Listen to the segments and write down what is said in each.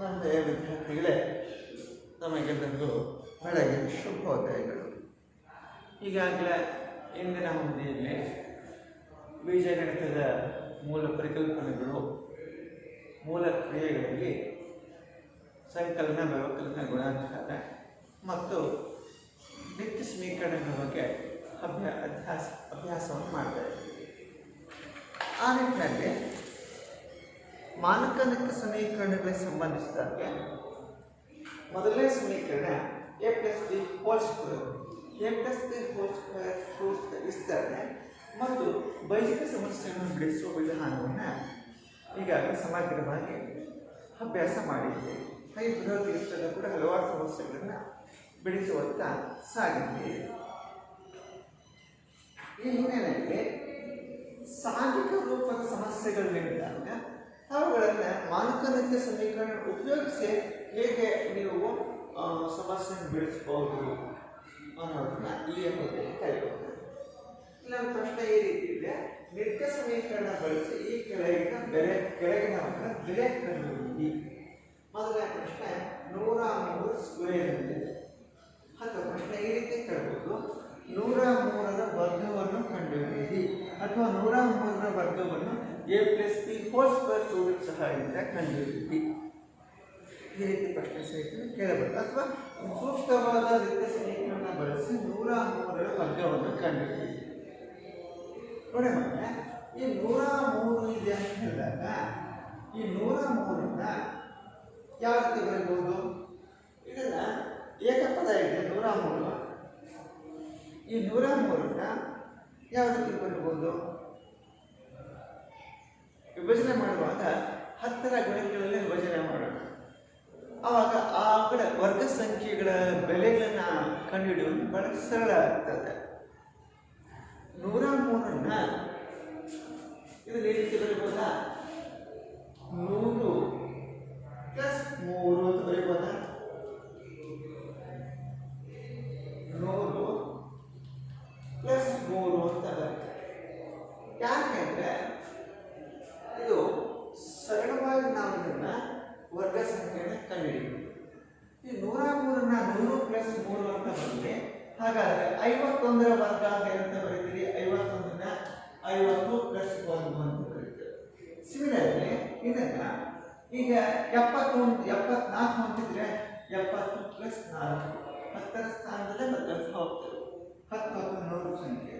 ಒಂದೇ ವಿದ್ಯಾರ್ಥಿಗಳೇ, ತಮಗೆಲ್ಲರಿಗೂ ಬೆಳಗಿನ ಶುಭೋದಯಗಳು. ಈಗಾಗಲೇ ಇಂದಿನ ಅವಧಿಯಲ್ಲಿ ಬೀಜಗಣಿತದ ಮೂಲ ಪರಿಕಲ್ಪನೆಗಳು, ಮೂಲ ಕ್ರಿಯೆಗಳಲ್ಲಿ ಸಂಕಲನ, ವ್ಯವಕಲನ, ಗುಣಾಕಾರ ಮತ್ತು ನಿತ್ಯ ಸಮೀಕರಣಗಳ ಬಗ್ಗೆ ಅಭ್ಯಾಸವನ್ನು ಮಾಡ್ತಾ ಇದ್ದೀವಿ. ಆ ನಿಟ್ಟಿನಲ್ಲಿ ಮಾನಕ ನಿತ್ಯ ಸಮೀಕರಣಗಳಿಗೆ ಸಂಬಂಧಿಸಿದಂತೆ ಮೊದಲನೇ ಸಮೀಕರಣ a + b whole square, a + b whole square ಸೂತ್ರದ ವಿಸ್ತರಣೆ ಮತ್ತು ಬೈಜಿಕ ಸಮಸ್ಯೆಯನ್ನು ಬಿಡಿಸುವ ವಿಧಾನವನ್ನು ಈಗಾಗಲೇ ಸಮಗ್ರವಾಗಿ ಅಭ್ಯಾಸ ಮಾಡಿದ್ದೇವೆ. ಈ ಬೃಹತ್ ವಿಸ್ತರಣೆ ಕೂಡ ಹಲವಾರು ಸಮಸ್ಯೆಗಳನ್ನು ಬಿಡಿಸುವಂತ ಸಾಗಿದ್ದೇವೆ. ಈ ಹಿನ್ನೆಲೆಯಲ್ಲಿ ಸಾಂಘಿಕ ರೂಪದ ಸಮಸ್ಯೆಗಳನ್ನಿದ್ದಾಗ ಅವುಗಳನ್ನು ಮಾನಕ ನಿತ್ಯ ಸಮೀಕರಣ ಉಪಯೋಗಿಸಿ ಹೇಗೆ ನೀವು ಸಮಸ್ಯೆಯನ್ನು ಬಿಡಿಸಬಹುದು ಅನ್ನೋದನ್ನ ಈ ಅವಧಿಯಲ್ಲಿ ಕಲಿಯೋದು. ಇಲ್ಲೊಂದು ಪ್ರಶ್ನೆ ಈ ರೀತಿ ಇದೆ: ನಿತ್ಯ ಸಮೀಕರಣ ಬಳಸಿ ಈ ಕೆಳಗಿನವರ ಬೆಲೆ ಕಂಡುಹಿಡಿಯಿರಿ. ಮೊದಲನೇ ಪ್ರಶ್ನೆ 103 ಸ್ಕ್ವೇರ್ ಅಂತಿದೆ. ಅಥವಾ ಪ್ರಶ್ನೆ ಈ ರೀತಿ ಕೇಳಬಹುದು: 103ರ ವರ್ಗವನ್ನು ಕಂಡುಹಿಡಿಯಿರಿ, ಅಥವಾ 103ರ ವರ್ಗವನ್ನು a + b ಹೋಲ್ ಸ್ಕ್ವೇರ್ ಸೂತ್ರದ ಸಹಾಯದಿಂದ ಕಂಡುಹಿಡಿಯಿರಿ. ಈ ರೀತಿ ಪ್ರಶ್ನೆ ಸಹಿತ ಕೇಳಬಹುದು. ಅಥವಾ ಸೂಕ್ತವಾದ ನಿತ್ಯ ಸಮೀಕರಣ ಬಳಸಿ 103ರ ವರ್ಗವನ್ನು ಕಂಡುಹಿಡಿಯಿರಿ. ನೋಡಿ ಮಕ್ಕಳೇ, ಈ 103 ಇದೆ ಅಂತ ಹೇಳಿದಾಗ ಈ 103ನ್ನ ಯಾವ ರೀತಿ ಬರೀಬಹುದು? ಇದನ್ನ ಏಕಪದ ಇದೆ 103. ಈ 103ನ್ನ ಯಾವ ರೀತಿ ಬರೀಬಹುದು? ವಿಭಜನೆ ಮಾಡುವಾಗ 10ರ ಗಣಿತಗಳಲ್ಲಿ ವಿಭಜನೆ ಮಾಡೋಣ. ಆವಾಗ ಆ ಕಡೆ ವರ್ಗ ಸಂಖ್ಯೆಗಳ ಬೆಲೆಗಳನ್ನು ಕಂಡುಹಿಡಿಯುವುದು ಬಹಳ ಸರಳ ಆಗ್ತದೆ. 103ನ್ನ ಇದನ್ನ ಈ ರೀತಿ ಬರೀಬೋದಾ? 100 + 3 ಅಂತ ಬರೀಬೋದಾ? 100 + 3 ಅಂತ ಬರುತ್ತೆ. ಯಾಕೆಂದ್ರೆ ಇದು ಸರಳವಾಗಿ ನಾವು ಇದನ್ನ ವರ್ಗ ಸಂಖ್ಯೆಯನ್ನು ಕಂಡುಹಿಡಿಯಬೇಕು. ಈ 103ನ್ನ 100 + 3 ಅಂತ ಬಂದ್ರೆ ಹಾಗಾದ್ರೆ 51ರ ವರ್ಗ ಅಂತ ಬರೀತೀರಿ. 51ನ್ನ 50 + 1 ಅಂತ ಬರೀತೀವಿ. ಸಿಮಿಲರ್ಲಿ ಇದನ್ನ ಈಗ 74 ಅಂತಿದ್ರೆ 70 + 4 10ರ ಸ್ಥಾನದಲ್ಲೇ ಬದಲಿಸಿ ಹೋಗ್ತೇವೆ. 10 100 ಸಂಖ್ಯೆ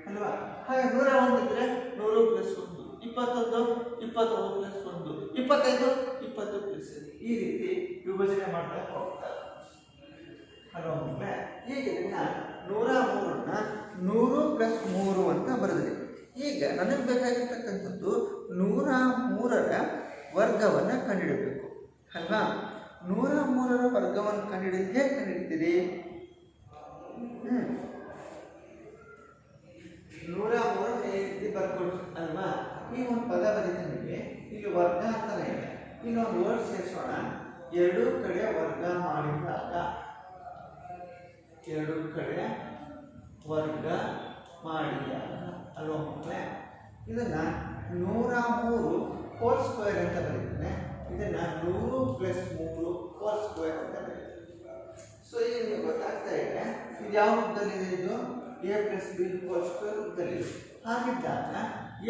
ಅಲ್ವಾ? ಹಾಗೆ 101 ಇದ್ರೆ 100 + 1, 21 21 + 1, 25 20 + 1. ಈ ರೀತಿ ವಿಭಜನೆ ಮಾಡ್ತಾ ಹೋಗ್ತಾರೆ ಅಲ್ವಾ ಮಕ್ಕಳೇ? ಹೀಗೆ 103ನ್ನ 100 + 3 ಅಂತ ಬರೆದ್ರಿ. ಈಗ ನನಗೆ ಬೇಕಾಗಿರ್ತಕ್ಕಂಥದ್ದು 103ರ ವರ್ಗವನ್ನು ಕಂಡುಹಿಡಬೇಕು ಅಲ್ವಾ? 103ರ ವರ್ಗವನ್ನು ಕಂಡುಹಿಡಿದು ಹೇಗೆ ಕಂಡುಹಿಡಿತೀರಿ? 103 ಈ ರೀತಿ ಬರ್ಕೊಡ್ರಿ ಅಲ್ವಾ? ಈ ಒಂದು ಪದ ಬರೀತೀನಿ. ಇಲ್ಲಿ ವರ್ಗ ಅಂತಾನೆ ಇದೆ. ಇನ್ನೊಂದು ವರ್ಡ್ ಸೇರಿಸೋಣ. ಎರಡೂ ಕಡೆ ವರ್ಗ ಮಾಡಿದಾಗ, ಎರಡೂ ಕಡೆ ವರ್ಗ ಮಾಡಿದಾಗ ಅಲ್ವಾ ಮಕ್ಕಳೇ? ಇದನ್ನ 103 ಹೋಲ್ ಸ್ಕ್ವೇರ್ ಅಂತ ಬರೀತೀನಿ. ಇದನ್ನ 100 + 3 ಹೋಲ್ ಸ್ಕ್ವೇರ್ ಅಂತ ಬರೀತೀನಿ. ಸೊ ಈಗ ನಿಮಗೆ ಗೊತ್ತಾಗ್ತಾ ಇದೆ ಇದು ಯಾವ ರೂಪದಲ್ಲಿದೆ? ಇದು a + b ಹೋಲ್ ಸ್ಕ್ವೇರ್ ರೂಪದಲ್ಲಿದೆ. ಹಾಗಿದ್ದಾಗ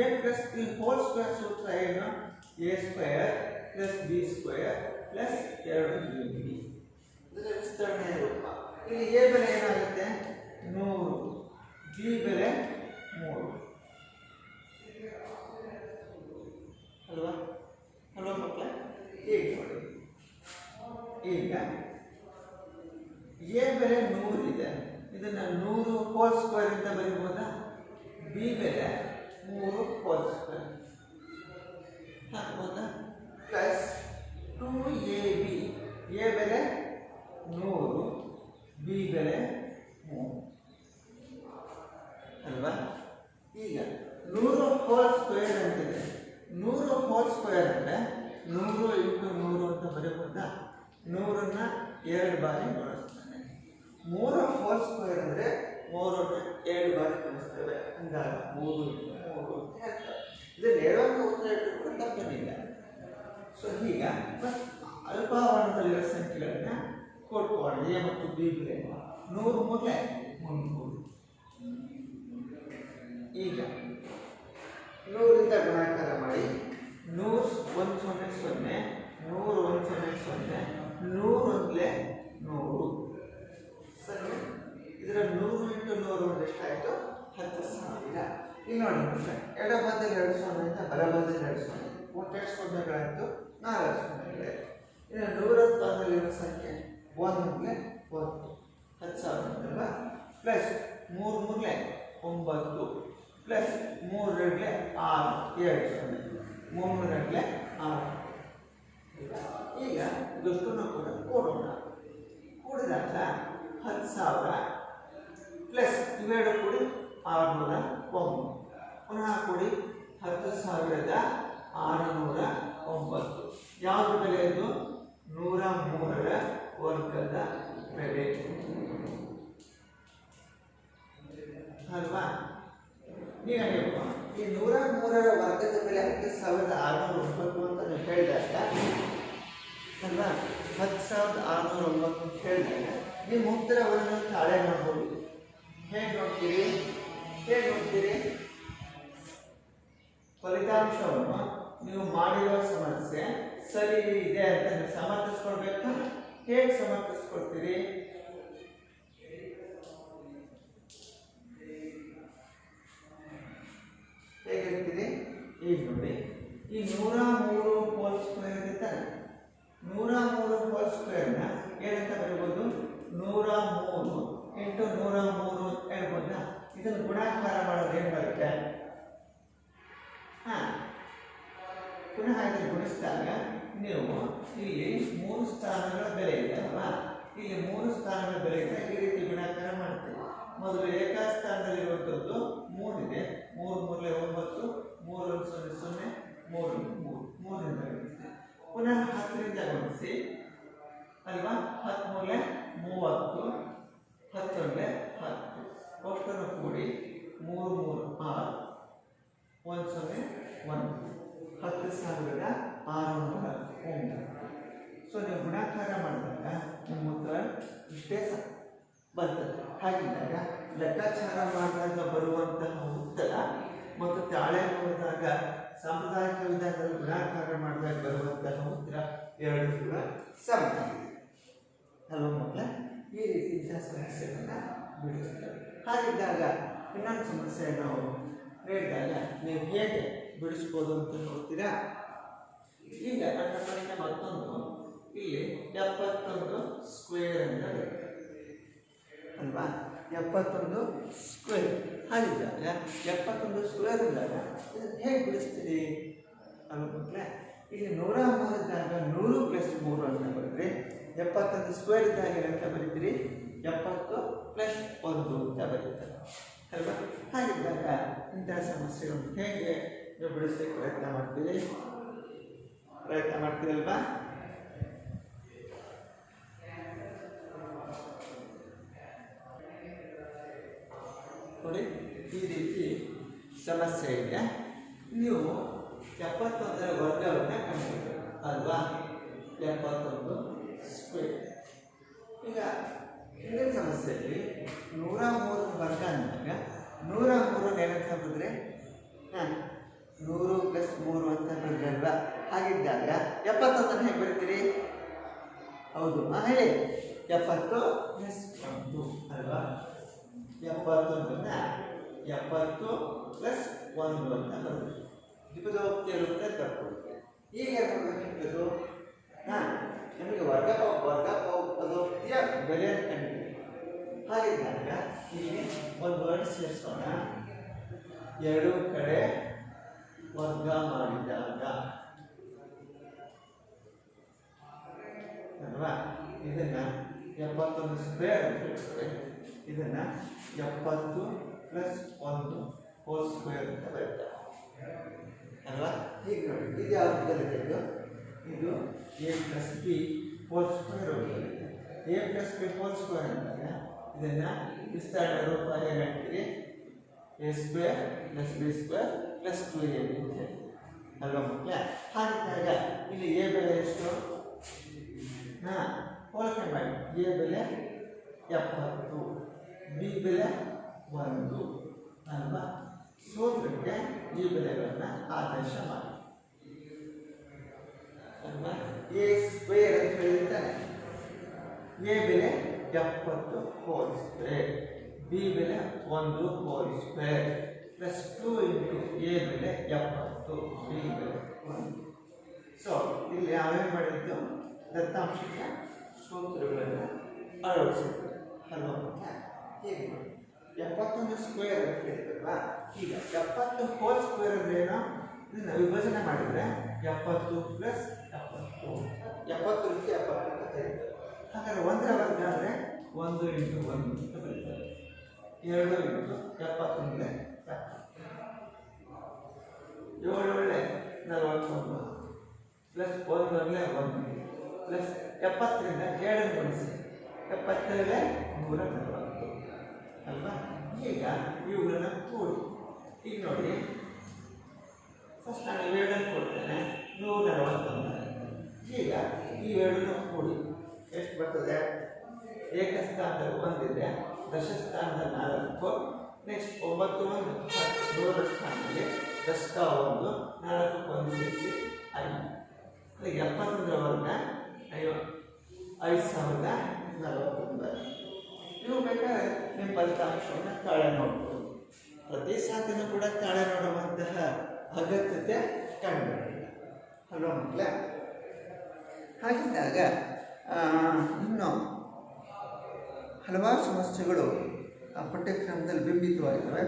a + b ಹೋಲ್ ಸ್ಕ್ವೇರ್ ಸೂತ್ರ ಏನು? a² + b² + 2ab. ಇದರ ವಿಸ್ತರಣೆಯ ರೂಪ. ಇಲ್ಲಿ a ಬೆಲೆ ಏನಾಗುತ್ತೆ? 100, b ಬೆಲೆ 3 ಅಲ್ವಾ? ಅಲ್ವಾ ಮಕ್ಕಳೇ? ಈಗ ನೋಡಿ, ಈಗ a ಬೆಲೆ 100 ಇದೆ. ಇದನ್ನ 100 ಹೋಲ್ ಸ್ಕ್ವೇರ್ ಅಂತ ಬರೀಬಹುದಾ? b ಬೆಲೆ 3 ಹೋಲ್ ಸ್ಕ್ವೇರ್ ಹಾಕ್ಬೋದಾ? Plus 2ab. a ಬೆಲೆ 100, b ಬೆಲೆ 3 ಅಲ್ವಾ? ಈಗ 100 ಹೋಲ್ ಸ್ಕ್ವೇರ್ ಅಂತಿದೆ. 100 ಹೋಲ್ ಸ್ಕ್ವೇರ್ ಅಂದರೆ 100 × 100 ಅಂತ ಬರೀಬಹುದಾ? 100ನ್ನ 2 ಬಾರಿ ಬಳಸ್ತಾನೆ. 3 ಹೋಲ್ ಸ್ಕ್ವೇರ್ ಅಂದರೆ 3ನ್ನ 2 ಬಾರಿ ಬಳಸ್ತೇವೆ. ಹಂಗಾಗಿ 3 × 3 ಅಂತ ಹೇಳ್ತಾರೆ. ಇದು ನೇರವಾಗಿ ಉತ್ತರ ಇಟ್ಟರು ಕೂಡ ತಪ್ಪೇನಿಲ್ಲ. ಸೊ ಈಗ ಅಲ್ಪಾವರಣದಲ್ಲಿರುವ ಸಂಖ್ಯೆಗಳನ್ನ ಕೊಟ್ಕೊಳ್ಳಿ. ಎ ಮತ್ತು ಬಿ ಬೆಲೆ 100 ಮೂರಲೆ 300. ಈಗ 100ರಿಂದ ಗುಣಾಕಾರ ಮಾಡಿ 100 1 0 0 100 1 0 0 100 ಒಂದಲೇ 100 ಸರಿ. ಇದರ 100 ಇಂಟು 100 ಎಷ್ಟಾಯಿತು? 10,000. ಇಲ್ಲಿ ನೋಡಿ ಎಡಬದಿಯಲ್ಲಿ 2 0 ಅಂತ ಬಲಬದಿಯಲ್ಲಿ 2 0 ಒಟ್ಟು ಎಷ್ಟು ಸೊನ್ನೆಗಳಾಯಿತು? 4 ಸೊನ್ನೆಗಳಾಯಿತು. ಇನ್ನು 100ರ ಸ್ಥಾನದಲ್ಲಿರುವ ಸಂಖ್ಯೆ 1 1 10,000 ಅಲ್ವಾ? Plus 3 3 9 plus 3 2 6 7 3 2 6. ಈಗ ಇದಷ್ಟನ್ನು ಕೂಡ ಕೂಡೋಣ. ಕೂಡಿದಾಗ 10,000 ಪ್ಲಸ್ ಇವೆರಡು ಕೂಡಿ 609. ಪುನಃ ಕೂಡಿ 10,609. ಯಾವ್ದು ಬೆಲೆ ಇದು? 103ರ ವರ್ಗದ ಬೆಲೆ ಅಲ್ವಾ? ಈಗ ನೀವು ಈ 103ರ ವರ್ಗದ ಬೆಲೆ 10,609 ಅಂತ ನೀವು ಹೇಳಿದಾಗ ಅಲ್ವಾ? 10,609 ಅಂತ ಹೇಳಿದಾಗ ನೀವು ಉತ್ತರವನ್ನು ತಾಳೆ ನೋಡ್ಬೋದು. ಹೇಗೆ ನೋಡ್ತೀರಿ? ಫಲಿತಾಂಶವನ್ನು ನೀವು ಮಾಡಿರೋ ಸಮಸ್ಯೆ ಸರಿ ಇದೆ ಅಂತ ನೀವು ಸಮರ್ಥಿಸ್ಕೊಳ್ಬೇಕು. ಹೇಗೆ ಸಮರ್ಥಿಸ್ಕೊಳ್ತೀರಿ? ಹೇಗಿರ್ತೀರಿ? ಈಗ ನೋಡಿ, ಈ 103 ಹೋಲ್ ಸ್ಕ್ವೇರ್ ಇದೆ. 103 ಹೋಲ್ ಸ್ಕ್ವೇರ್ನ ಏನಂತ ಬರೀಬೋದು? 103 ಇಂಟು 103 ಹೇಳ್ಬೋದಾ? ಇದನ್ನು ಗುಣಾಕಾರ ಮಾಡೋದು ಏನು ಬರುತ್ತೆ? ಪುನಃ ಇದನ್ನು ಗುಣಿಸಿದಾಗ ನೀವು ಇಲ್ಲಿ 3 ಸ್ಥಾನಗಳ ಬೆಲೆ ಇದೆ ಅಲ್ವಾ? ಇಲ್ಲಿ 3 ಸ್ಥಾನಗಳ ಬೆಲೆ ಇದೆ. ಈ ರೀತಿ ಗುಣಾಕಾರ ಮಾಡ್ತೀವಿ. ಮೊದಲು ಏಕಸ್ಥಾನದಲ್ಲಿರುವಂಥದ್ದು 3 ಇದೆ. 3 3 9 3 0 0 3 3ರಿಂದ ಗುಣಿಸಿ. ಪುನಃ 10ರಿಂದ ಗುಣಿಸಿ ಅಲ್ವಾ? 10 3 30 10 10 ಒಷ್ಟನ್ನು ಕೂಡಿ 3 3 6 1 0 1 10,609. ಸೊ ನೀವು ಗುಣಾಕಾರ ಮಾಡಿದಾಗ ನಿಮ್ಮ ಉತ್ತರ ಇಷ್ಟೇ ಬರ್ತದೆ. ಹಾಗಿದ್ದಾಗ ಲೆಕ್ಕಾಚಾರ ಮಾಡಿದಾಗ ಬರುವಂತಹ ಉತ್ತರ ಮತ್ತು ತಾಳೆ ನೋಡಿದಾಗ ಸಾಂಪ್ರದಾಯಿಕ ವಿಧಾನದಲ್ಲಿ ಗುಣಾಕಾರ ಮಾಡಿದಾಗ ಬರುವಂತಹ ಉತ್ತರ ಎರಡು ಕೂಡ ಸಮಾನವಾಗಿದೆ ಅಲ್ವಾ ಮಕ್ಕಳ? ಈ ರೀತಿ ಇಂತಹ ಸಮಸ್ಯೆಗಳನ್ನ ಬಿಡಿಸ್ತೇವೆ. ಹಾಗಿದ್ದಾಗ ಇನ್ನೊಂದು ಸಮಸ್ಯೆ ನಾವು ಹೇಳಿದಾಗ ನೀವು ಹೇಗೆ ಬಿಡಿಸ್ಬೋದು ಅಂತ ನೋಡ್ತೀರಾ? ಈಗ ನನ್ನ ಪ್ರಶ್ನೆ ಮತ್ತೊಂದು, ಇಲ್ಲಿ 71 ಸ್ಕ್ವೇರ್ ಅಂತ ಬರುತ್ತೆ ಅಲ್ವಾ? 71 ಸ್ಕ್ವೇರ್. ಹಾಗಿದ್ದಾಗ 71 ಸ್ಕ್ವೇರ್ ಇದ್ದಾಗ ಇದನ್ನು ಹೇಗೆ ಬಿಡಿಸ್ತೀರಿ ಅಲ್ವ ಮಕ್ಕಳೇ? ಇಲ್ಲಿ 103 ಇದ್ದಾಗ 100 ಪ್ಲಸ್ 3 ಅಂತ ಬರೆದ್ರೆ 71 ಸ್ಕ್ವೇರ್ ಇದ್ದಾಗ ಏನಂತ ಬರೀತೀರಿ? 70 ಪ್ಲಸ್ 1 ಅಂತ ಬರೀತಾರೆ ಅಲ್ವಾ? ಹಾಗಿದ್ದಾಗ ಇಂತಹ ಸಮಸ್ಯೆಗಳನ್ನು ಹೇಗೆ ನೀವು ಬಿಡಿಸ್ಲಿಕ್ಕೆ ಪ್ರಯತ್ನ ಮಾಡ್ತೀರಲ್ವಾ? ನೋಡಿ, ಈ ರೀತಿ ಸಮಸ್ಯೆ ಇದೆ. ನೀವು 71ರ ವರ್ಗವನ್ನು ಕಂಡುಹಿಡಿಯಬೇಕು ಅಲ್ವಾ? 71 ಸ್ಕ್ವೇರ್. ಈಗ ಹಿಂದಿನ ಸಮಸ್ಯೆಯಲ್ಲಿ 103 ವರ್ಗ ಅಂದಾಗ 103 ಏನಂತ ಬರೆದ್ರೆ 100 ಪ್ಲಸ್ 3 ಅಂತ ಬರೆದ್ರಲ್ವಾ? ಹಾಗಿದ್ದಾಗ 71 ಹೇಗೆ ಬರೀತೀರಿ? ಹೌದು, ಹೇಳಿ. 70 ಪ್ಲಸ್ 1 ಅಲ್ವಾ? 71ನ್ನ 70 ಪ್ಲಸ್ 1 ಅಂತ ಬರುತ್ತೆ. ದ್ವಿಪದೋಕ್ತಿಯ ರೂಪದಲ್ಲಿ ಬರ್ಕೊಡುತ್ತೆ. ಈಗ ಏನ್ಮಾಡಬೇಕಿತ್ತು? ನಮಗೆ ವರ್ಗ ಪದೋಕ್ತಿಯ ಬೆಲೆ ಕಂಡಿದೆ. ಹಾಗಿದ್ದಾಗ ಇಲ್ಲಿ ಒಂದು ವರ್ಡ್ ಸೇರಿಸೋಣ. ಎರಡು ಕಡೆ ವರ್ಗ ಮಾಡಿದಾಗ ಅಲ್ವಾ? ಇದನ್ನ 71 ಸ್ಕ್ವೇರ್ ಅಂತ ಹೇಳ್ತೇವೆ. ಇದನ್ನ 70 ಪ್ಲಸ್ 1 ಹೋಲ್ ಸ್ಕ್ವೇರ್ ಅಂತ ಬರುತ್ತೆ ಅಲ್ವಾ? ಹೀಗೆ ನೋಡಿ, ಇದು ಯಾವ ಬರುತ್ತೆ? ಇದು a plus b whole square ಬರುತ್ತೆ. a plus b whole square ಅಂದಾಗ ಇದನ್ನ ವಿಸ್ತರಣೆ ರೂಪ ಏನು ಹೇಳ್ತೀರಿ? a square plus b square plus 2ab ಅಂತ ಹೇಳಿ ಅಲ್ವಾ ಮಕ್ಕಳೇ? ಹಾಗಿದ್ದಾಗ ಇಲ್ಲಿ a ಬೆಲೆ ಎಷ್ಟು? ಹೋಲಿಕೆ ಮಾಡಿ. ಎ ಬೆಲೆ 70, ಬಿ ಬೆಲೆ 1 ಅಲ್ವಾ. ಸೂತ್ರಕ್ಕೆ ಈ ಬೆಲೆಗಳನ್ನು ಆದೇಶ ಮಾಡಿ ಅಲ್ವಾ. ಎ ಸ್ಕ್ವೇರ್ ಅಂತ ಹೇಳಿರ್ತಾನೆ. ಎ ಬೆಲೆ 70 ಹೋಲ್ ಸ್ಕ್ವೇರ್, ಬಿ ಬೆಲೆ 1 hole square plus 2 into a ಬೆಲೆ 70, ಬಿ ಬೆಲೆ 1. ಸೊ ಇಲ್ಲಿ ನಾವೇನು ಮಾಡಿದ್ದು, ದತ್ತಾಂಶಕ್ಕೆ ಸೂತ್ರಗಳನ್ನು ಅಳವಡಿಸಿದ್ವಿ ಅಲ್ವಾ. ಹೀಗೆ 71 ಸ್ಕ್ವೇರ್ ಅಂತ ಹೇಳ್ತಲ್ವಾ. ಈಗ 70 ಹೋಲ್ ಸ್ಕ್ವೇರ್ ಅಂದ್ರೆ ಏನು, ಇದನ್ನು ವಿಭಜನೆ ಮಾಡಿದರೆ 70 ಪ್ಲಸ್ 70, 70 ಇಂಟು 70 ಅಂತ ಹೇಳ್ತಾರೆ. ಹಾಗಾದ್ರೆ 1ರ ವರ್ಗ ಅಂದರೆ 1 ಇಂಟು 1 ಅಂತ ಬರೀತಾರೆ. 2 ಇಂಟು 70 ಅಂದರೆ 7 41 ಪ್ಲಸ್ 1 ಅಂದರೆ 1 ಪ್ಲಸ್ 70ರಿಂದ 7 ಗುಣಿಸಿ 77 140 ಅಲ್ವಾ. ಈಗ ಇವುಗಳನ್ನ ಕೂಡಿ, ಈಗ ನೋಡಿ ಫಸ್ಟ್ ನಾನು 7 ಕೊಡ್ತೇನೆ, 141. ಈಗ ಈ 2 ಕೂಡಿ ಎಷ್ಟು ಬರ್ತದೆ, ಏಕಸ್ಥಾನದಲ್ಲಿ 1 ಇದೆ, ದಶಸ್ಥಾನದ 4, ನೆಕ್ಸ್ಟ್ 9 1 ಸ್ಥಾನದಲ್ಲಿ ದಶಕ 1 4 1 ಸೇರಿಸಿ 5. 70ರ ವರ್ಗ 5049. ನೀವು ಬೇಕಾದ್ರೆ ನಿಮ್ಮ ಫಲಿತಾಂಶವನ್ನು ತಾಳೆ ನೋಡ್ಬೋದು. ಪ್ರತಿ ಸಾತಿನೂ ಕೂಡ ತಾಳೆ ನೋಡುವಂತಹ ಅಗತ್ಯತೆ ಕಂಡುಬರಲಿಲ್ಲ ಅಲ್ವಾ ಮಕ್ಕಳೇ. ಹಾಗಿದ್ದಾಗ ಇನ್ನು ಹಲವಾರು ಸಮಸ್ಯೆಗಳು ಪಠ್ಯಕ್ರಮದಲ್ಲಿ ಬಿಂಬಿತವಾಗಿದ್ದಾವೆ.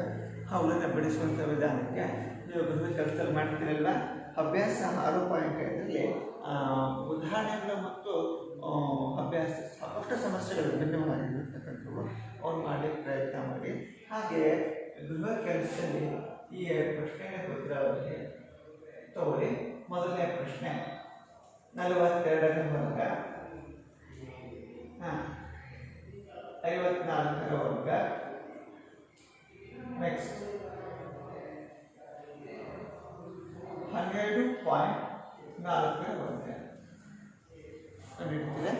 ಅವುಗಳನ್ನು ಬಿಡಿಸುವಂಥ ವಿಧಾನಕ್ಕೆ ನೀವು ಕೆಲಸದಲ್ಲಿ ಮಾಡ್ತೀರಲ್ವ. ಅಭ್ಯಾಸ 6.5ರಲ್ಲಿ ಉದಾಹರಣೆಗಳು ಮತ್ತು ಅಭ್ಯಾಸ ಸಾಕಷ್ಟು ಸಮಸ್ಯೆಗಳು ಭಿನ್ನವಾಗಿರ್ತಕ್ಕಂಥವು ಅವ್ರು ಮಾಡಲಿಕ್ಕೆ ಪ್ರಯತ್ನ ಮಾಡಿ. ಹಾಗೆ ಗೃಹ ಕೆಲಸದಲ್ಲಿ ಈ ಪ್ರಶ್ನೆಗೆ ಉತ್ತರವಾಗಿ ತಗೊಳ್ಳಿ. ಮೊದಲನೇ ಪ್ರಶ್ನೆ 42ನೇ ವರ್ಗ 54ರ ವರ್ಗ, ನೆಕ್ಸ್ಟ್ 12.4ರ ವರ್ಗ ಕಂಡುಹಿಡಿತೀರಾ.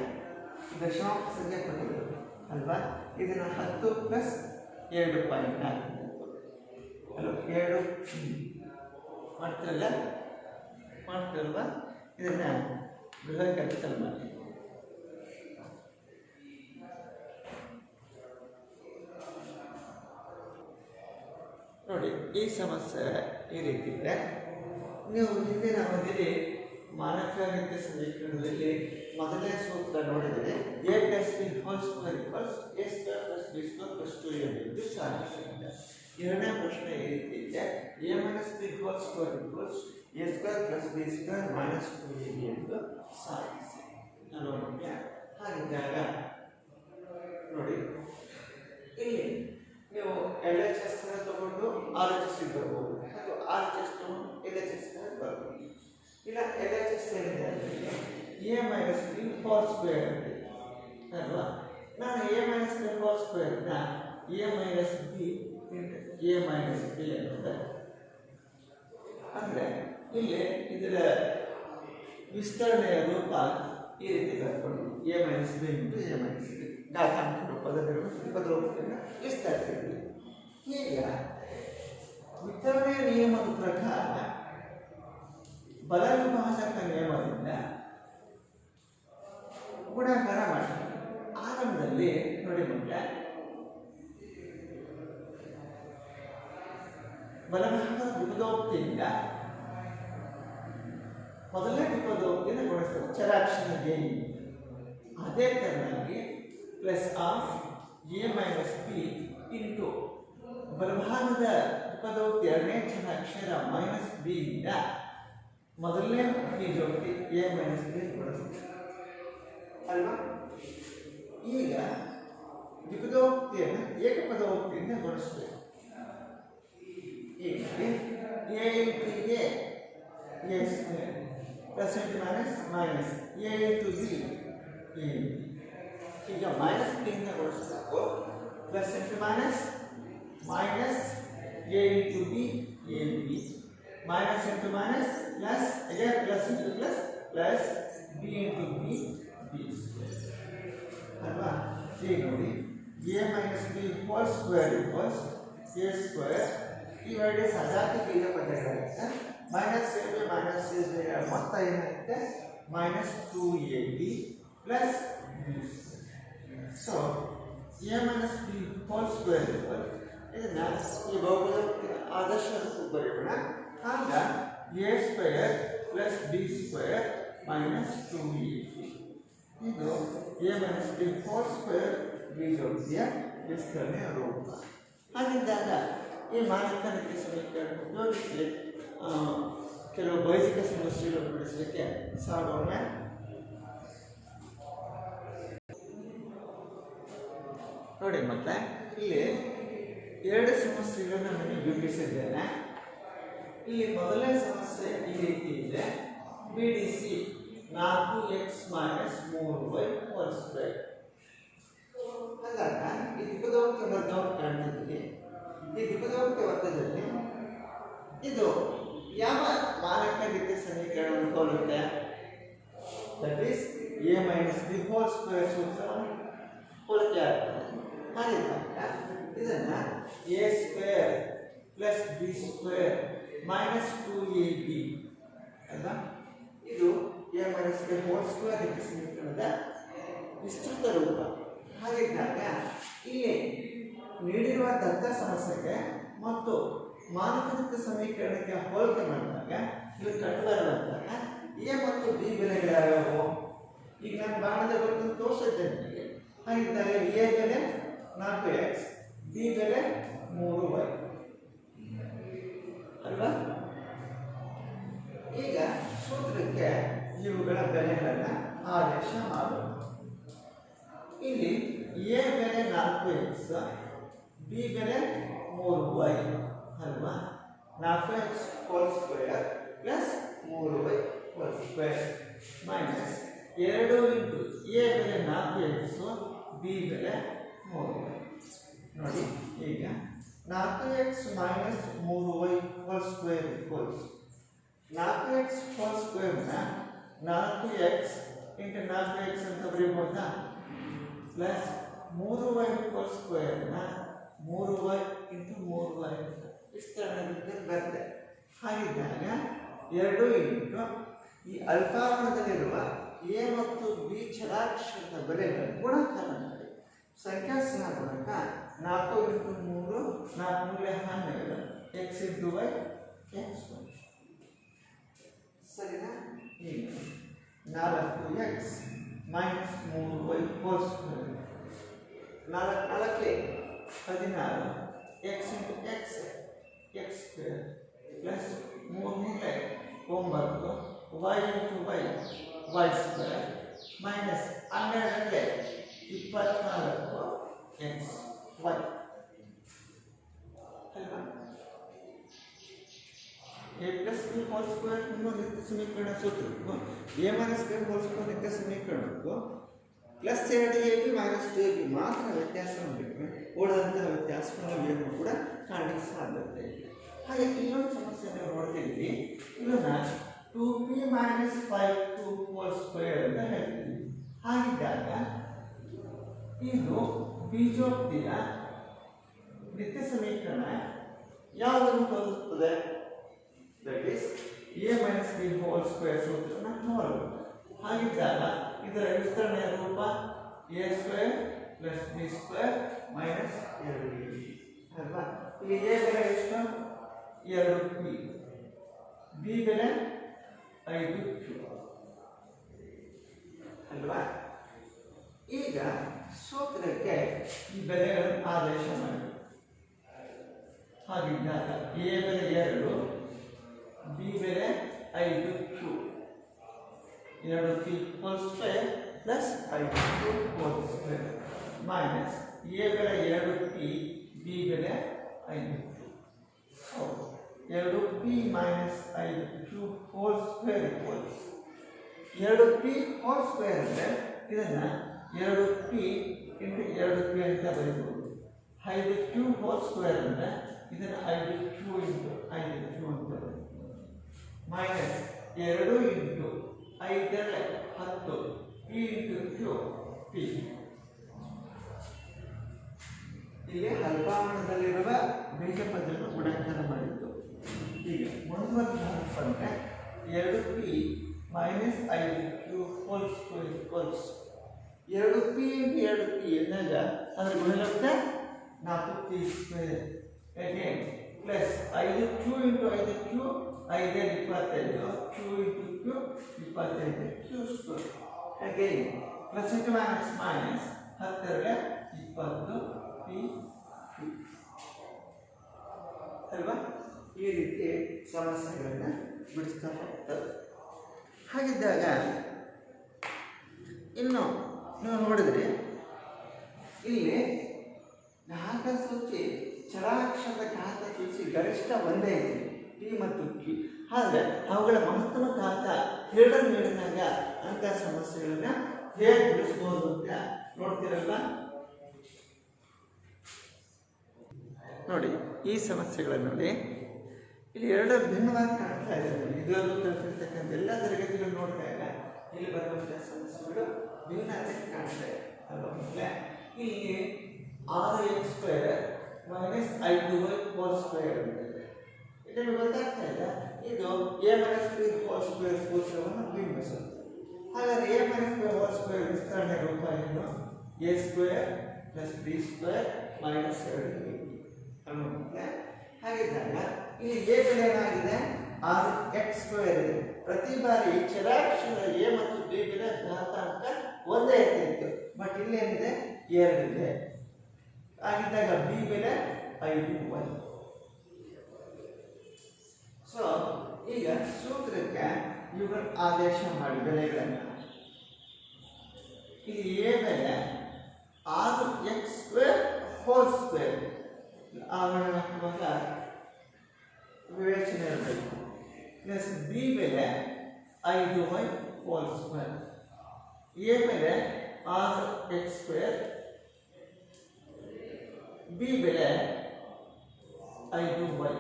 ದಶಮಾಂಶ ಸಂಖ್ಯೆ ಕೊಟ್ಟಿರೋದು ಅಲ್ವಾ. ಇದನ್ನು 10 ಪ್ಲಸ್ 7.4 ಅಲ್ವ, 7 ಮಾಡ್ತಿರಲ್ವಾ. ಇದನ್ನು ಗೃಹ ಕೆಲಸದಲ್ಲಿ ಮಾಡಿ. ನೋಡಿ ಈ ಸಮಸ್ಯೆ ಈ ರೀತಿ ಇದೆ. ನೀವು ಹಿಂದಿನ ಅವಧಿಯಲ್ಲಿ ಮಾನಕ ಗಣಿತ ಸಮೀಕರಣದಲ್ಲಿ ಮೊದಲನೇ ಸೂತ್ರ ನೋಡಿದರೆ A plus b whole square equals a square plus b square plus 2a ಎಂದು ಸಾಧಿಸಿದೆ. ಎರಡನೇ ಪ್ರಶ್ನೆ ಈ ರೀತಿ ಇದೆ, A minus b whole square equals a square plus b square minus 2ab ಎಂದು ಸಾಧಿಸಿ ಅನ್ನೋದಕ್ಕೆ. ಹಾಗಿದ್ದಾಗ ನೋಡಿ ಇಲ್ಲಿ ನೀವು LHS ತಗೊಂಡು RHS ಬರ್ಬೋದು, ಅಥವಾ RHS ತಗೊಂಡು LHS ಬರ್ಬೋದು. ಇಲ್ಲ LHS ಏನಿದೆ ಅಂದರೆ a minus b whole square ಅಲ್ವಾ. ನಾನು ಎ ಮೈನಸ್ ಬಿ ಹೋಲ್ ಸ್ಕ್ವೇರ್ನ a minus b a minus b ಅನ್ನೋದು ಅಂದರೆ ಇಲ್ಲಿ ಇದರ ವಿಸ್ತರಣೆಯ ರೂಪ ಈ ರೀತಿ ಬರ್ಕೊಂಡು a minus b into a minus b ಘಾತಾಂಕ ರೂಪದಲ್ಲಿರುವ ಪದರೂಪದಿಂದ ವಿಸ್ತರಿಸಿದ್ವಿ. ಈಗ ವಿತರಣೆಯ ನಿಯಮದ ಪ್ರಕಾರ ಬಲವಿಭಾಜಕ ನಿಯಮದಿಂದ ಗುಣಾಕಾರ ಮಾಡ್ತಾರೆ. ಆರಂಭದಲ್ಲಿ ನೋಡಿ ಮಕ್ಕಳ, ಬಲಭಾಗದ ದ್ವಿಪದೋಕ್ತಿಯಿಂದ ಮೊದಲನೇ ದ್ವಿಪದೋಕ್ತಿಯನ್ನು ಗುಣಿಸ್ತಾರೆ ಚರಾಕ್ಷರ ಎ. ಅದೇ ತರನಾಗಿ plus of A minus b into ಬಲಭಾಗದ ದ್ವಿಪದೋಕ್ತಿ ಎರಡನೇ ಚರಾಕ್ಷರ ಮೈನಸ್ ಬಿ ಇಂದ ಮೊದಲನೇ ಬೀಜೋಕ್ತಿ ಎ ಮೈನಸ್ ಬಿ ಗುಣಿಸ್ತಾರೆ ಅಲ್ವಾ. ಈಗ ದ್ವಿಪದೋಕ್ತಿಯನ್ನು ಏಕಪದೋಕ್ತಿಯಿಂದ ಗುಣಿಸಬೇಕು. ಈಗ A into A square plus into minus minus A into B A. ಈಗ ಮೈನಸ್ ಬಿಯಿಂದ ಗುಣಿಸಬೇಕು, plus into minus minus A into B A b, minus into minus plus, again plus into plus plus B into B B square ಅಲ್ವಾ. ಈಗ ನೋಡಿ a minus b whole square equals a square. ಇವೆರಡು ಸಜಾತಿ ಬೀಜ ಪದಗಳಾಗುತ್ತೆ. Minus a b minus a b ಮೊತ್ತ ಏನಾಗುತ್ತೆ minus 2ab plus b square. So a minus b whole square equal ಇದನ್ನು ಈ ಬಹುಪದ ಆದರ್ಶ ರೂಪಕ್ಕೆ ಬರೆಯೋಣ. ಆಗ a square plus b square minus 2ab ಇದು a minus b whole square ಬೀಜೋಕ್ತಿಯ ವಿಸ್ತರಣೆಯ ರೂಪ. ಹಾಗಿದ್ದಾಗ ಈ ಮಾನಕ ರೀತಿಯ ಸಮೀಕರಣ ಉಪಯೋಗಿಸಿ ಕೆಲವು ಬೈಸಿಕ ಸಮಸ್ಯೆಗಳನ್ನು ಬಿಡಿಸಲಿಕ್ಕೆ ಸಾಗೋಣ. ನೋಡಿ ಮತ್ತೆ ಇಲ್ಲಿ ಎರಡು ಸಮಸ್ಯೆಗಳನ್ನು ನಾನು ಬಿಂಬಿಸಿದ್ದೇನೆ. ಇಲ್ಲಿ ಮೊದಲನೇ ಸಮಸ್ಯೆ ಈ ರೀತಿ ಇದೆ. B d c 4x minus 3y whole square. ಹಾಗಾಗ ಈ ದ್ವಿಪದೋಕ್ತಿ ವರ್ಗವನ್ನು ಕಾಣ್ತಿದ್ದೀವಿ. ಈ ದ್ವಿಪದೋಕ್ತಿ ವರ್ಗದಲ್ಲಿ ಇದು ಯಾವ ಮಾನಕ ರೀತಿಯ ಸಮೀಕರಣವನ್ನು ಹೋಲುತ್ತೆ? That is a minus b whole square ಸೂತ್ರವನ್ನು ಹೋಲಿಕೆ ಆಗ್ತದೆ. ಹಾಗಿದ್ದಾಗ ಇದನ್ನು a square plus b square minus 2ab ಅಲ್ವಾ. ಇದು a minus b whole square ರೀತಿಯ ಸಮೀಕರಣದ ವಿಸ್ತೃತ ರೂಪ. ಹಾಗಿದ್ದಾಗ ಇಲ್ಲಿ ನೀಡಿರುವ ದತ್ತ ಸಮಸ್ಯೆಗೆ ಮತ್ತು ಮಾನಕಯುಕ್ತ ಸಮೀಕರಣಕ್ಕೆ ಹೋಲಿಕೆ ಮಾಡಿದಾಗ ಇದು ಕಂಡುಬರುವಂತಹ ಎ ಮತ್ತು ಬಿ ಬೆಲೆಗಳ್ಯಾವು? ಈಗ ನಾನು ಬಾಣದ ಗುರುತನ್ನು ತೋರಿಸಿದ್ದೇನೆ ನಿಮಗೆ. ಹಾಗಿದ್ದಾಗ ಎ ಬೆಲೆ 4x, ಬಿ ಬೆಲೆ 3y ಅಲ್ವಾ. ಈಗ ಸೂತ್ರಕ್ಕೆ ಇವುಗಳ ಬೆಲೆಗಳನ್ನು ಆದೇಶ ಮಾಡೋಣ. ಇಲ್ಲಿ ಎ ಬೆಲೆ 4x, ಬಿ ಬೆಲೆ 3y ಅಲ್ವಾ. 4x whole square plus 3y whole square minus 2 into a ಬೆಲೆ 4x, ಬಿ ಬೆಲೆ 3y. ನೋಡಿ ಈಗ 4x minus 3y whole square equals 4x whole ಸ್ಕ್ವೇರ್ನ 4x ಇಂಟು 4x ಅಂತ ಬರೀಬಹುದಾ ಪ್ಲಸ್ 3y ಹೋಲ್ ಸ್ಕ್ವೇರ್ನ 3y ಇಂಟು 3y ವಿಸ್ತರಣೆ ಬರುತ್ತೆ. ಹಾಗಿದ್ದಾಗ 2 ಇಂಟು ಈ ಅಲ್ಪಾವರಣದಲ್ಲಿರುವ ಎ ಮತ್ತು ಬಿ ಚಲಾಕ್ಷರದ ಬೆಲೆಗಳ ಗುಣಾಕಾರ ಮಾಡಿ ಸಂಖ್ಯಾ ಸಹಗುಣಕ 4 into 3 4 12 x into y x ಸರಿನಾ. ಈಗ 4x minus 3y whole square 4 16 x into x x square plus 3 9 y into y square minus 12 24 x y ಅಲ್ವಾ. A plus b whole square ನಿತ್ಯ ಸಮೀಕರಣ ಸೂತ್ರಕ್ಕೂ a minus b whole square ನಿತ್ಯ ಸಮೀಕರಣಕ್ಕೂ plus 2ab minus 2ab ಮಾತ್ರ ವ್ಯತ್ಯಾಸವನ್ನು ಬಿಟ್ಟರೆ ಉಳಿದಂತಹ ವ್ಯತ್ಯಾಸಗಳನ್ನು ಏನು ಕೂಡ ಕಾಣಲಿಕ್ಕೆ ಸಾಧ್ಯತೆ ಇದೆ. ಹಾಗೆ ಇನ್ನೊಂದು ಸಮಸ್ಯೆಯನ್ನು ನೋಡ್ತಿದ್ವಿ. ಇದನ್ನು 2p minus 5q whole square ಅಂತ ಹೇಳ್ತೀವಿ. ಹಾಗಿದ್ದಾಗ ಇದು ಬೀಜೋಕ್ತಿಯ ನಿತ್ಯ ಸಮೀಕರಣ ಯಾವುದನ್ನು ಹೋಲುತ್ತದೆ? That is a minus b whole square ಸೂತ್ರನ ಹೋಲುತ್ತದೆ. ಹಾಗಿದ್ದಾಗ ಇದರ ವಿಸ್ತರಣೆಯ ರೂಪ a square plus b square minus 2ab ಅಲ್ವಾ. ಇಲ್ಲಿ ಎ ಬೆಲೆ ಎಷ್ಟು? 2p, ಬಿ ಬೆಲೆ 5q ಅಲ್ವಾ. ಈಗ ಸೂತ್ರಕ್ಕೆ ಈ ಬೆಲೆಗಳನ್ನು ಆದೇಶ ಮಾಡಿ. ಹಾಗಿದ್ದಾಗ ಎ ಬೆಲೆ 2, ಬಿ ಬೆಲೆ 5q 2p hole square plus 5q hole square minus A ಬೆಲೆ 2p, ಬಿ ಬೆಲೆ 5q. So 2p minus 5q hole square equals 2p whole square ಅಂದರೆ ಇದನ್ನು 2p ಇಂಟು 2p ಅಂತ ಬರೀಬಹುದು. 5q ಹೋಲ್ ಸ್ಕ್ವೇರ್ ಅಂದರೆ ಇದನ್ನು 5q into 5q ಅಂತ ಬರೀಬಹುದು. Minus 2 into 5 10 e into q p. ಇಲ್ಲಿ ಅಲ್ಪಾವರಣದಲ್ಲಿರುವ ಬೀಜ ಪದವನ್ನು ಗುಣಾಕಾರ ಮಾಡಿದ್ದು. ಈಗ ಮುಂದುವರೆದ ಬಂದರೆ 2p minus 5q whole square holes 2p into 2p ಎಂದಾಗ ಅದರ ಗುಣಲಬ್ಧ 4p square again plus 5q into 5q 5 25 q into q 25 q square again plus into minus minus 10 20 p ಅಲ್ವಾ. ಈ ರೀತಿ ಸಮಸ್ಯೆಗಳನ್ನು ಬಿಡಿಸ್ತಾ ಹೋಗ್ತದೆ. ಹಾಗಿದ್ದಾಗ ಇನ್ನು ನೀವು ನೋಡಿದ್ರೆ ಇಲ್ಲಿ ಘಾತ ಸೂಚಿ ಚರಾಕ್ಷರದ ಘಾತ ಸೂಚಿ ಗರಿಷ್ಠ ಒಂದೇ ಇದೆ ಪಿ ಮತ್ತು ಕ್ಯೂ. ಆದರೆ ಅವುಗಳ ಮಹತ್ತಮ ಘಾತ ಎರಡು ನೀಡಿದಾಗ ಅಂಥ ಸಮಸ್ಯೆಗಳನ್ನ ಹೇಗೆ ಬಿಡಿಸ್ಬೋದು ಅಂತ ನೋಡ್ತೀರಲ್ಲ. ನೋಡಿ ಈ ಸಮಸ್ಯೆಗಳನ್ನು ನೋಡಿ, ಇಲ್ಲಿ ಎರಡು ಭಿನ್ನವಾಗಿ ಕಾಣ್ತಾ ಇದೆ. ಇದರಲ್ಲೂ ಕಲಿತಿರ್ತಕ್ಕಂಥ ಎಲ್ಲ ತರಗತಿಗಳು ನೋಡಿದಾಗ ಇಲ್ಲಿ ಬರುವಂತಹ ಸಮಸ್ಯೆಗಳು ಭಿನ್ನತೆ ಕಾಣ್ತಾ ಇದೆ ಅಲ್ವಾ. ಇಲ್ಲಿ 6x² minus 5y whole square ಅಂತಿದೆ. ಇದನ್ನು ಗೊತ್ತಾಗ್ತಾ ಇಲ್ಲ. ಇದು a minus b hole square ಸೂತ್ರವನ್ನು ಬಿಂಬಿಸುತ್ತೆ. ಹಾಗಾದ್ರೆ a minus b whole square ವಿಸ್ತರಣೆ ರೂಪ ಏನು? a² plus b² minus 2ab ಅನ್ನುತ್ತೆ. ಹಾಗಿದ್ದಾಗ ಇಲ್ಲಿ a ಬೆಲೆ ಏನಾಗಿದೆ? 6x² ಇದೆ. ಪ್ರತಿ ಬಾರಿ ಚರಾಕ್ಷರ a ಮತ್ತು b ಬೆಲೆ ಘಾತಾಂಕ ಒಂದೇ ಇರ್ತಿತ್ತು. ಬಟ್ ಇಲ್ಲಿ ಏನಿದೆ? 2 ಇದೆ. ಆಗಿದ್ದಾಗ b ಬೆಲೆ 5y. ಸೊ ಈಗ ಸೂತ್ರಕ್ಕೆ ಇವುಗಳ ಆದೇಶ ಮಾಡಿ ಬೆಲೆಗಳನ್ನು. ಇಲ್ಲಿ a ಬೆಲೆ 6x² ಹೋಲ್ ಸ್ಕ್ವೇರ್ ಆವರಣಾತ್ಮಕ ವಿವೇಚನೆ ಇರಬೇಕು. ಪ್ಲಸ್ ಬಿ ಬೆಲೆ 5y ಹೋಲ್ ಸ್ಕ್ವೇರ್. ಎ ಬೆಲೆ 6x², ಬಿ ಬೆಲೆ 5y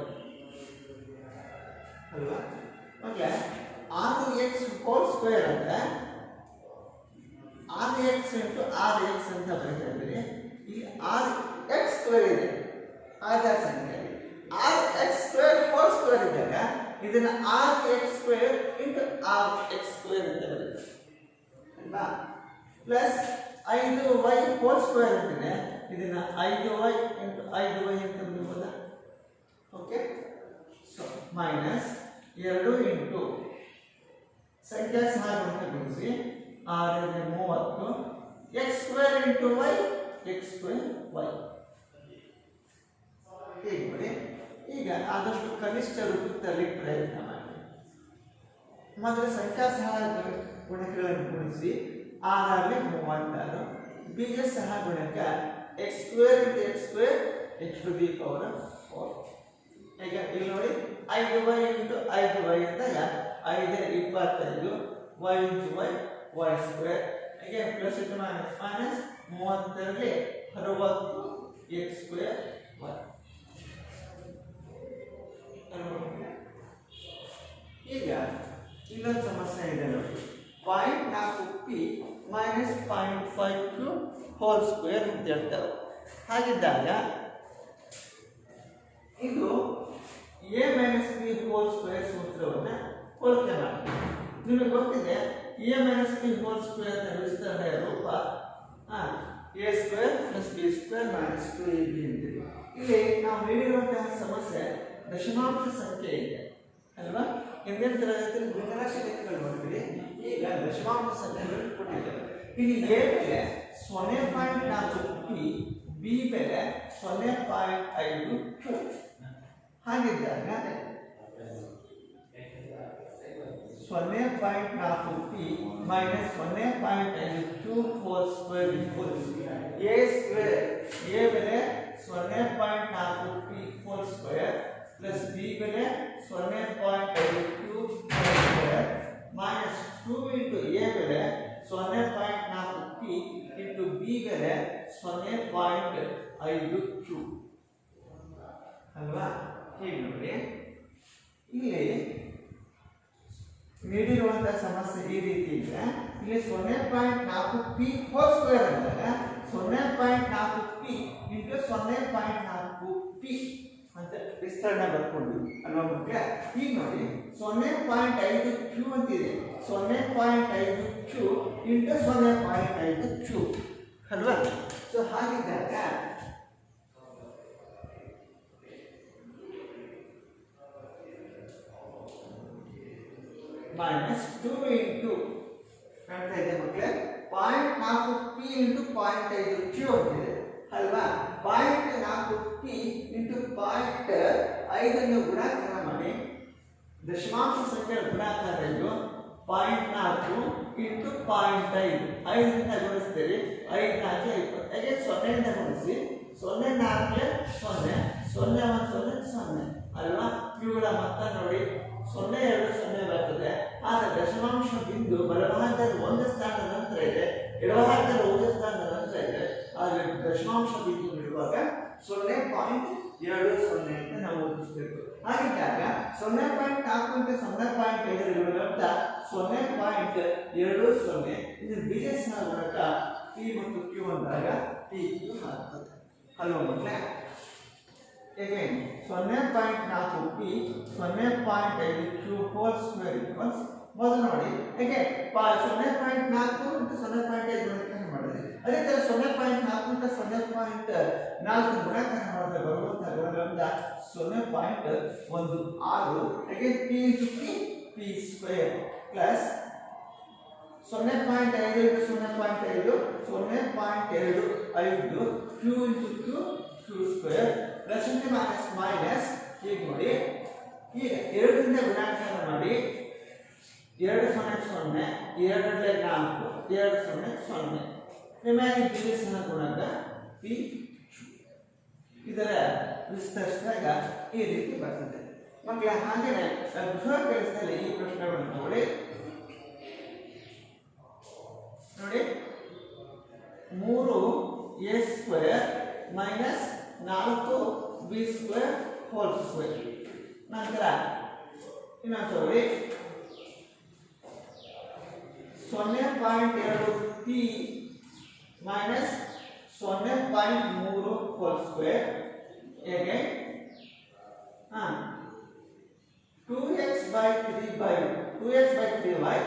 ಅಲ್ವಾ. ಓಕೆ, 6x ಹೋಲ್ ಸ್ಕ್ವೇರ್ ಅಂದರೆ 6x ಇಂಟು 6x ಅಂತ ಬರೀತಾ ಇದ್ದೀರಿ. ಇಲ್ಲಿ 6x² ಇದೆ ಆಧಾರ ಸಂಖ್ಯೆ. 6x² ಹೋಲ್ ಸ್ಕ್ವೇರ್ ಇದ್ದಾಗ ಇದನ್ನ 6x² ಇಂಟು 6x² ಅಂತ ಬರೀತಾರೆ ಅಲ್ವಾ. ಪ್ಲಸ್ 5y ಹೋಲ್ ಸ್ಕ್ವೇರ್ ಅಂತಿದೆ, ಇದನ್ನ 5y ಇಂಟು 5y ಅಂತ ಬರೀಬೋದಾ. ಓಕೆ, ಸೊ ಮೈನಸ್ 2 ಇಂಟು ಸಂಖ್ಯಾ ಸಹಗುಣಕಗೊಳಿಸಿ 6 30 x² into y x² y. ಹೀಗೆ ನೋಡಿ. ಈಗ ಆದಷ್ಟು ಕನಿಷ್ಠ ರೂಪದಲ್ಲಿ ಪ್ರಯತ್ನ ಮಾಡಿ. ಮೊದಲು ಸಂಖ್ಯಾ ಸಹಗುಣಕಗಳನ್ನು ಗುಣಿಸಿ 6 36, ಬೀಜ ಸಹಗುಣಕ x² into x² x to the power 4. ಈಗ ಇಲ್ಲಿ ನೋಡಿ 5y ಇಂಟು 5y ಅಂದಾಗ 5 25 y ಇಂಟು y y². ಹಾಗೆ plus into minus minus 32 60 x² y. ಈಗ ಇನ್ನೊಂದು ಸಮಸ್ಯೆ ಇದೆ ನೋಡಿ. 0.4p minus 0.5q whole square ಅಂತ ಹೇಳ್ತಾರೆ. ಹಾಗಿದ್ದಾಗ ಇದು a minus b hole square ಸೂತ್ರವನ್ನು ಹೋಲಿಕೆ ಮಾಡಿ. ನಿಮಗೆ ಗೊತ್ತಿದೆ a minus b whole square ನ ವಿಸ್ತರಣೆಯ ರೂಪ a² plus b² minus 2ab ಅಂತಿದೆ. ಇಲ್ಲಿ ನಾವು ನೀಡಿರುವಂತಹ ಸಮಸ್ಯೆ ದಶಮಾಂಶ ಸಂಖ್ಯೆ ಇದೆ ಅಲ್ವಾ. ಹಿಂದಿನ ತರಗತಿಯಲ್ಲಿ ಭಿನ್ನರಾಶಿ ಲೆಕ್ಕಗಳು ನೋಡಿದ್ರಿ. ಈಗ ದಶಮಾಂಶ ಸಂಖ್ಯೆಗಳನ್ನು ಕೊಟ್ಟಿದ್ದಾರೆ. ಇಲ್ಲಿ a ಬೆಲೆ 0.4p, b ಬೆಲೆ 0.5q. ಹಾಗಿದ್ದಾಗ 0.4p minus 0.5q hole square equals a². a ಬೆಲೆ 0.4p hole square plus b ಬೆಲೆ 0.5q hole square minus 2 into a ಬೆಲೆ 0.4p ಇಂಟು b ಬೆಲೆ 0.5q ಅಲ್ವಾ. ಹೀಗೆ ನೋಡಿ, ಇಲ್ಲಿ ನೀಡಿರುವಂತಹ ಸಮಸ್ಯೆ ಈ ರೀತಿ ಇದೆ. ಇಲ್ಲಿ 0.4p ಹೋಲ್ ಸ್ಕ್ವೇರ್ ಅಂದಾಗ 0.4p ಇಂಟು 0.4p ಅಂತ ವಿಸ್ತರಣೆ ಬರ್ಕೊಂಡು ಅಲ್ವಾ ಮಕ್ಕಳೇ. ಈಗ ನೋಡಿ 0.5q ಅಂತಿದೆ, 0.5q ಇಂಟು 0.5q ಅಲ್ವಾ. ಸೊ ಹಾಗಿದ್ದಾಗ -2 ಇಂಟು ಕಾಣ್ತಾ ಇದೆ ಮಕ್ಕಳೇ 0.4p ಇಂಟು 0.5q ಅಂತಿದೆ ಅಲ್ವಾ. 0.4p ಇಂಟು 0.5 ಗುಣಾಕಾರ ಮಾಡಿ ದಶಮಾಂಶ ಸಂಖ್ಯೆಗಳ ಗುಣಾಕಾರ ಇದು 0.4 ಇಂಟು 0.5 5ರಿಂದ ಗುಣಿಸ್ತೀರಿ, 5 4 20 ಹಾಗೆ 0ಯಿಂದ ಗುಣಿಸಿ 0 4 0 0 1 0 0 ಅಲ್ವಾ. ಇವುಗಳ ಮೊತ್ತ ನೋಡಿ 0 2 0 ಬರ್ತದೆ. ಆದರೆ ದಶಮಾಂಶ ಬಿಂದು ಬಲಭಾಗದಲ್ಲಿ ಒಂದು ಸ್ಥಾನದ ನಂತರ ಇದೆ, ಎಡಭಾಗದಲ್ಲಿ ಒಂದು ಸ್ಥಾನದ ನಂತರ ಇದೆ. ಆದರೆ ದಶಮಾಂಶ ಬಿಂದು ಇರುವಾಗ 0.20 ಅಂತ ನಾವು ಓದಿಸಬೇಕು. ಹಾಗಿದ್ದಾಗ 0.4 ಇಂಟು 0.5 ಇರುವಂತ 0.20 ಇದು ಬೀಜಸ್ನ ಗುಣಕ p ಮತ್ತು q ಅಂದಾಗ pq ಆಗ್ತದೆ ಅಲ್ವಾ ಮಕ್ಕಳೇ. again 0.4p 0.5q hole square equals ಮೊದಲು ನೋಡಿ again 0.4 ಇಂಟು 0.5 ಗುಣಾಕಾರ ಮಾಡಿದ್ರೆ ಅದೇ ತರ 0.4 ಇಂಟು 0.4 ಗುಣಾಕಾರ ಮಾಡಿದ್ರೆ ಬರುವಂತಹ ಗುಣಗಳಿಂದ 0.16 again p into p square plus 0.5 into 0.5 0.25 q into q square plus into minus. ಈಗ ನೋಡಿ ಈಗ 2ರಿಂದ ಗುಣಾಕಾರ ಮಾಡಿ 2 0 0 2 4 2 0 0 ರಿಮೈನಿಂಗ್ ಬೀಜಸ್ನ ಗುಣಕ p ಇದರ ವಿಸ್ತರಿಸಿದಾಗ ಈ ರೀತಿ ಬರ್ತದೆ ಮಕ್ಕಳೇ. ಹಾಗೆಯೇ ಬೃಹದ ಕೆಲಸದಲ್ಲಿ ಈ ಪ್ರಶ್ನೆಗಳನ್ನು ನೋಡಿ 3a square minus 4b square whole square. ನಂತರ ಇನ್ನೊಂದು ನೋಡಿ 0.2p ಮೈನಸ್ 0.3 ಹೋಲ್ ಸ್ಕ್ವೇರ್ ಹೇಗೆ 2x by 3y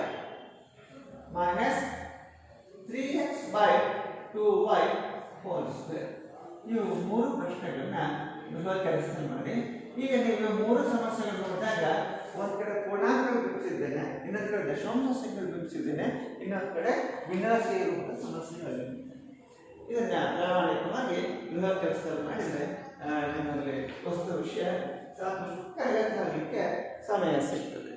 minus 3x by 2y whole square. ಇವು 3 ಪ್ರಶ್ನೆಗಳನ್ನ ಕೆಲಸ ಮಾಡಿ. ಈಗ ನೀವು 3 ಸಮಸ್ಯೆಗಳನ್ನು ನೋಡಿದಾಗ ಒಂದ್ ಕಡೆ ಪೂರ್ಣಾಂಕಗಳು ಬಿಡಿಸಿದ್ದೇನೆ, ಇನ್ನೊಂದು ಕಡೆ ದಶಾಂಶ ಸಂಖ್ಯೆಗಳು ಬಿಡಿಸಿದ್ದೇನೆ, ಇನ್ನೊಂದು ಕಡೆ ವಿನ್ಯಾಸ ಇರುವಂತಹ ಸಮಸ್ಯೆಗಳು. ಇದನ್ನ ಪ್ರಾಮಾಣಿಕವಾಗಿ ಗೃಹ ಕೆಲಸದಲ್ಲಿ ಮಾಡಿದ್ರೆ ನಿಮ್ಮಲ್ಲಿ ವಸ್ತು ವಿಷಯ ಸಾಕಷ್ಟು ಕಲಿಯಲಿಕ್ಕೆ ಸಮಯ ಸಿಗ್ತದೆ.